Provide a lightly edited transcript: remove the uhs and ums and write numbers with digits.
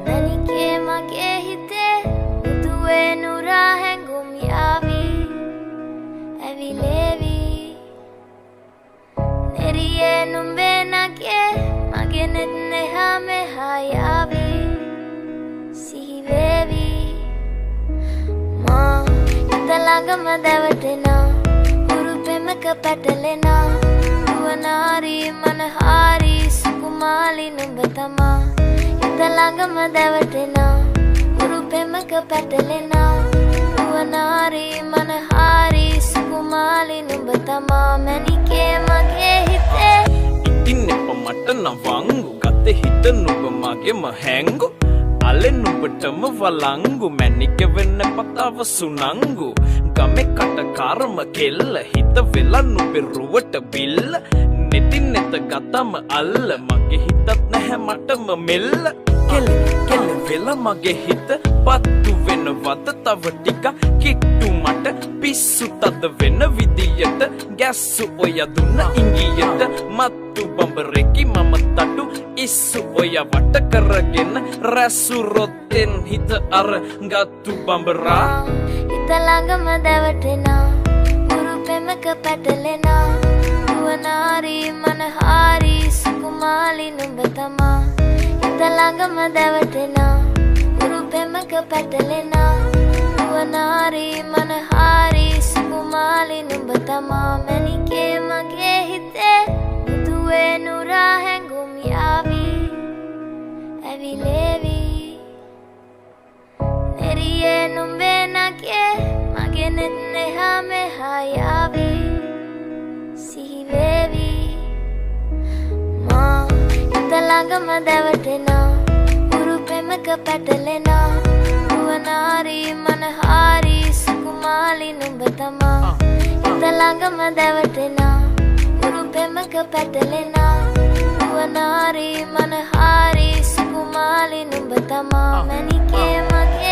මැනිකේ මගේ හිතේ මුදුවේ නුරා හැඟුම් යාවි ඇවිලේවි නෙරියේ නුඹේ නගේ මගේ නෙත් නෙහා මෙහා යාවි සිහිවේවි මා හිත ළඟම දැවටෙනා උරු පෙමක පැටලෙනා නුවනාරි මනහාරි සුකුමාලි නුඹ තමා හිත ළඟම දැවටෙනා උරු පෙමක පැටලෙනා නුවනාරි මනහාරි සුකුමාලි නුඹ තමා මැනිකේ මගේ හිතේ ඉතින් එප මට නවංගු ගත හිත නුඹ මගේම හැංගු අලෙ නුඹටම වලංගු මැනික වෙන්න පතාව සුනංගු ගමේ කටකාරම කෙල්ල හිත වෙලා නුඹේ රුවට බිල්ල නෙතින් නෙත ගතම අල්ල මගේ හිතත් නැහැ මටම මෙල්ල කෙල කෙල වෙලා මගේ හිත පත්තු වෙනවද තව ටික කිට්ටු මට පිස්සු තද වෙන විදියට ගැස්සු ඔය දුන්න ඉංගියට මත්තු බඹරෙකි මම තටු ඉස්සු ඔය වට කරගෙන රැසු රොත්තෙන් හිත අර ගත්තු බඹරා හිත ළඟම දැවටෙනා උරු පෙමක පැටලෙනා නුවනාරි මනහාරි සුකුමාලි නුඹ තමා හිත ළඟම දැවටෙනා උරු පෙමක පැටලෙනා නුවනාරි මනහාරි සුකුමාලි නුඹ තමා මැනිකේ මගේ හිතේ මුදුවේ නුරා හැඟුම් යාවි ඇවිලේවි නෙරියේ නුඹේ නගේ මගේ නෙත් නෙහා මෙහා යාවි සිහිවේවි මා හිත ළඟම දැවටෙනා උරු පෙමක පැටලෙනා නුවනාරි මනහාරි සුකුමාලි නුඹ තමා හිත ළඟම දැවටෙනා උරු පෙමක පැටලෙනා නුවනාරි මනහාරි සුකුමාලි නුඹ තමා මැනිකේ මගේ